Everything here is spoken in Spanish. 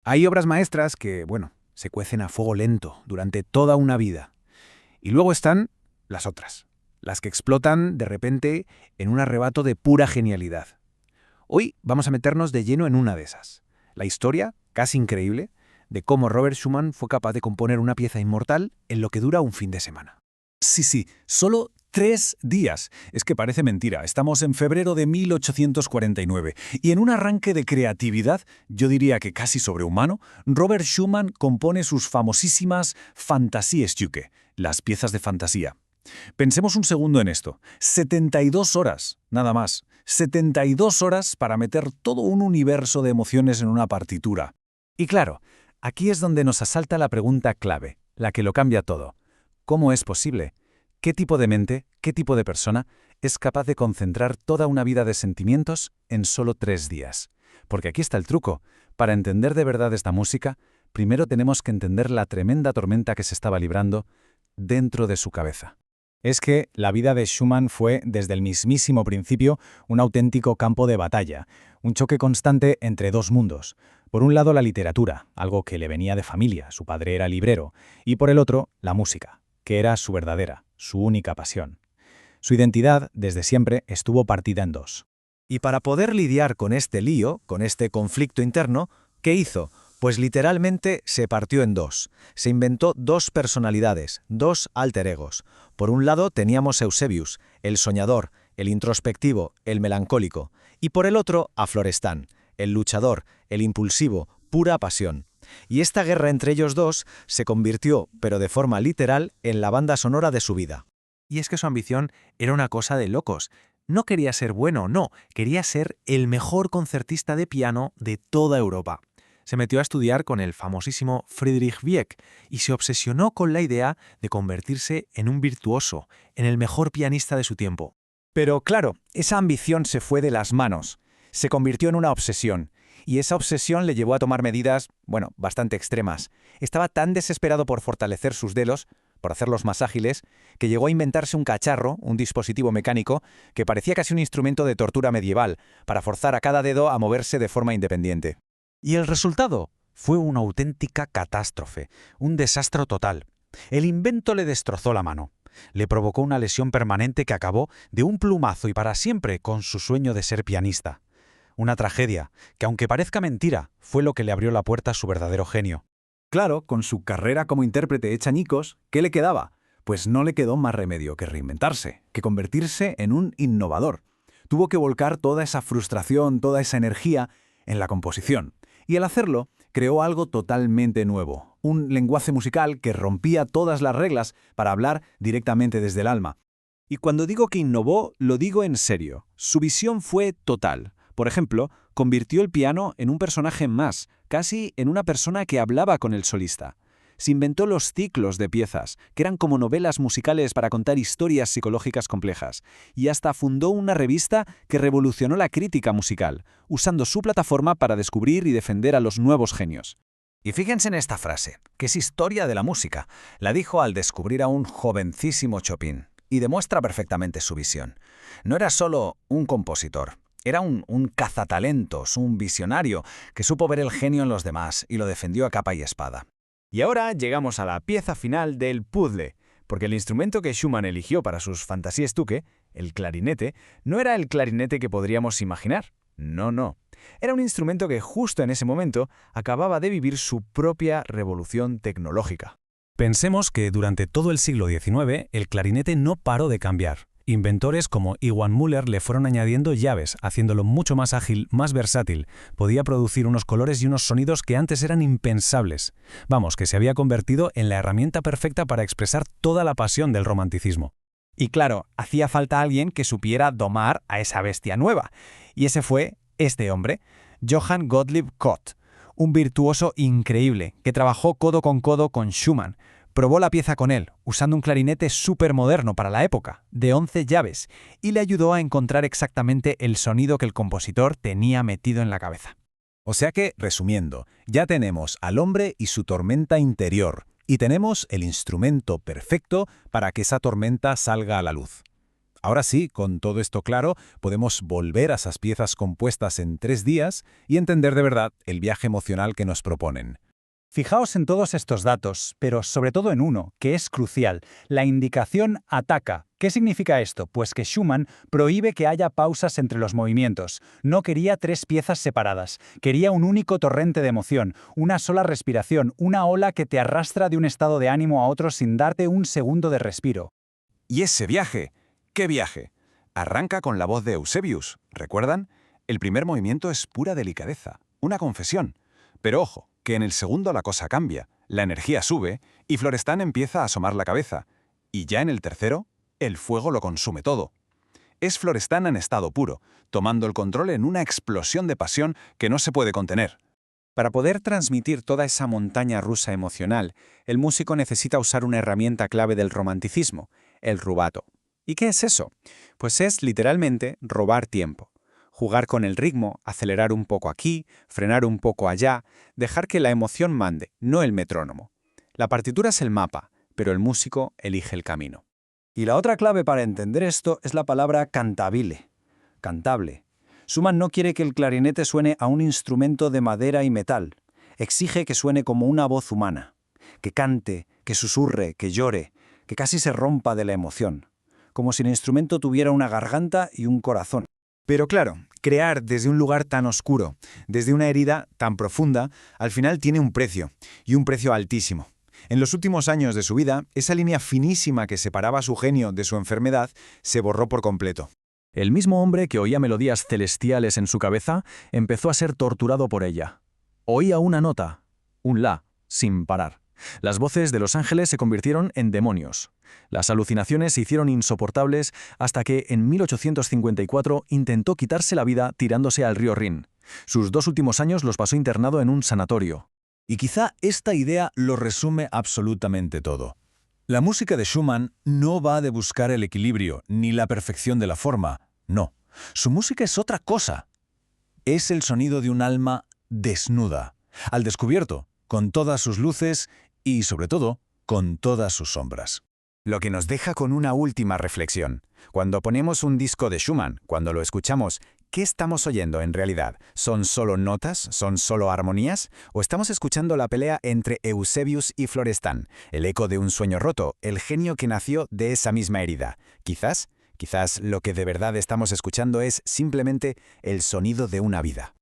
Hay obras maestras que, bueno, se cuecen a fuego lento durante toda una vida. Y luego están las otras, las que explotan de repente en un arrebato de pura genialidad. Hoy vamos a meternos de lleno en una de esas. La historia, casi increíble, de cómo Robert Schumann fue capaz de componer una pieza inmortal en lo que dura un fin de semana. Sí, solo 3 días. Es que parece mentira. Estamos en febrero de 1849 y en un arranque de creatividad, yo diría que casi sobrehumano, Robert Schumann compone sus famosísimas Fantasiestücke, las piezas de fantasía. Pensemos un segundo en esto. 72 horas, nada más. 72 horas para meter todo un universo de emociones en una partitura. Y claro, aquí es donde nos asalta la pregunta clave, la que lo cambia todo. ¿Cómo es posible? ¿Qué tipo de mente, qué tipo de persona es capaz de concentrar toda una vida de sentimientos en solo 3 días? Porque aquí está el truco. Para entender de verdad esta música, primero tenemos que entender la tremenda tormenta que se estaba librando dentro de su cabeza. Es que la vida de Schumann fue, desde el mismísimo principio, un auténtico campo de batalla, un choque constante entre dos mundos. Por un lado, la literatura, algo que le venía de familia, su padre era librero, y por el otro, la música, que era su verdadera, su única pasión. Su identidad, desde siempre, estuvo partida en dos. Y para poder lidiar con este lío, con este conflicto interno, ¿qué hizo? Pues literalmente se partió en dos. Se inventó dos personalidades, dos alter egos. Por un lado teníamos Eusebius, el soñador, el introspectivo, el melancólico. Y por el otro a Florestan, el luchador, el impulsivo, pura pasión. Y esta guerra entre ellos dos se convirtió, pero de forma literal, en la banda sonora de su vida. Y es que su ambición era una cosa de locos. No quería ser bueno, no, quería ser el mejor concertista de piano de toda Europa. Se metió a estudiar con el famosísimo Friedrich Wieck y se obsesionó con la idea de convertirse en un virtuoso, en el mejor pianista de su tiempo. Pero claro, esa ambición se fue de las manos, se convirtió en una obsesión, y esa obsesión le llevó a tomar medidas, bastante extremas. Estaba tan desesperado por fortalecer sus dedos, por hacerlos más ágiles, que llegó a inventarse un cacharro, un dispositivo mecánico, que parecía casi un instrumento de tortura medieval, para forzar a cada dedo a moverse de forma independiente. Y el resultado fue una auténtica catástrofe, un desastre total. El invento le destrozó la mano. Le provocó una lesión permanente que acabó de un plumazo y para siempre con su sueño de ser pianista. Una tragedia que, aunque parezca mentira, fue lo que le abrió la puerta a su verdadero genio. Claro, con su carrera como intérprete hecha añicos, ¿qué le quedaba? Pues no le quedó más remedio que reinventarse, que convertirse en un innovador. Tuvo que volcar toda esa frustración, toda esa energía en la composición. Y al hacerlo, creó algo totalmente nuevo, un lenguaje musical que rompía todas las reglas para hablar directamente desde el alma. Y cuando digo que innovó, lo digo en serio. Su visión fue total. Por ejemplo, convirtió el piano en un personaje más, casi en una persona que hablaba con el solista. Se inventó los ciclos de piezas, que eran como novelas musicales para contar historias psicológicas complejas, y hasta fundó una revista que revolucionó la crítica musical, usando su plataforma para descubrir y defender a los nuevos genios. Y fíjense en esta frase, que es historia de la música. La dijo al descubrir a un jovencísimo Chopin, y demuestra perfectamente su visión. No era solo un compositor. Era un cazatalentos, un visionario, que supo ver el genio en los demás y lo defendió a capa y espada. Y ahora llegamos a la pieza final del puzzle, porque el instrumento que Schumann eligió para sus Fantasiestücke, el clarinete, no era el clarinete que podríamos imaginar. No. Era un instrumento que justo en ese momento acababa de vivir su propia revolución tecnológica. Pensemos que durante todo el siglo XIX el clarinete no paró de cambiar. Inventores como Iwan Müller le fueron añadiendo llaves, haciéndolo mucho más ágil, más versátil. Podía producir unos colores y unos sonidos que antes eran impensables. Vamos, que se había convertido en la herramienta perfecta para expresar toda la pasión del romanticismo. Y claro, hacía falta alguien que supiera domar a esa bestia nueva. Y ese fue este hombre, Johann Gottlieb Kott, un virtuoso increíble que trabajó codo con Schumann. Probó la pieza con él, usando un clarinete súper moderno para la época, de 11 llaves, y le ayudó a encontrar exactamente el sonido que el compositor tenía metido en la cabeza. O sea que, resumiendo, ya tenemos al hombre y su tormenta interior, y tenemos el instrumento perfecto para que esa tormenta salga a la luz. Ahora sí, con todo esto claro, podemos volver a esas piezas compuestas en 3 días y entender de verdad el viaje emocional que nos proponen. Fijaos en todos estos datos, pero sobre todo en uno, que es crucial, la indicación ataca. ¿Qué significa esto? Pues que Schumann prohíbe que haya pausas entre los movimientos. No quería 3 piezas separadas, quería un único torrente de emoción, una sola respiración, una ola que te arrastra de un estado de ánimo a otro sin darte un segundo de respiro. Y ese viaje, ¿qué viaje? Arranca con la voz de Eusebius, ¿recuerdan? El primer movimiento es pura delicadeza, una confesión. Pero ojo, que en el segundo la cosa cambia, la energía sube y Florestan empieza a asomar la cabeza. Y ya en el tercero, el fuego lo consume todo. Es Florestan en estado puro, tomando el control en una explosión de pasión que no se puede contener. Para poder transmitir toda esa montaña rusa emocional, el músico necesita usar una herramienta clave del romanticismo, el rubato. ¿Y qué es eso? Pues es literalmente robar tiempo. Jugar con el ritmo, acelerar un poco aquí, frenar un poco allá, dejar que la emoción mande, no el metrónomo. La partitura es el mapa, pero el músico elige el camino. Y la otra clave para entender esto es la palabra cantabile, cantable. Schumann no quiere que el clarinete suene a un instrumento de madera y metal. Exige que suene como una voz humana, que cante, que susurre, que llore, que casi se rompa de la emoción, como si el instrumento tuviera una garganta y un corazón. Pero claro, crear desde un lugar tan oscuro, desde una herida tan profunda, al final tiene un precio, y un precio altísimo. En los últimos años de su vida, esa línea finísima que separaba su genio de su enfermedad se borró por completo. El mismo hombre que oía melodías celestiales en su cabeza empezó a ser torturado por ella. Oía una nota, un la, sin parar. Las voces de los ángeles se convirtieron en demonios. Las alucinaciones se hicieron insoportables hasta que, en 1854, intentó quitarse la vida tirándose al río Rin. Sus 2 últimos años los pasó internado en un sanatorio. Y quizá esta idea lo resume absolutamente todo. La música de Schumann no va de buscar el equilibrio ni la perfección de la forma. No, su música es otra cosa. Es el sonido de un alma desnuda, al descubierto, con todas sus luces y, sobre todo, con todas sus sombras. Lo que nos deja con una última reflexión. Cuando ponemos un disco de Schumann, cuando lo escuchamos, ¿qué estamos oyendo en realidad? ¿Son solo notas? ¿Son solo armonías? ¿O estamos escuchando la pelea entre Eusebius y Florestan, el eco de un sueño roto, el genio que nació de esa misma herida? Quizás lo que de verdad estamos escuchando es simplemente el sonido de una vida.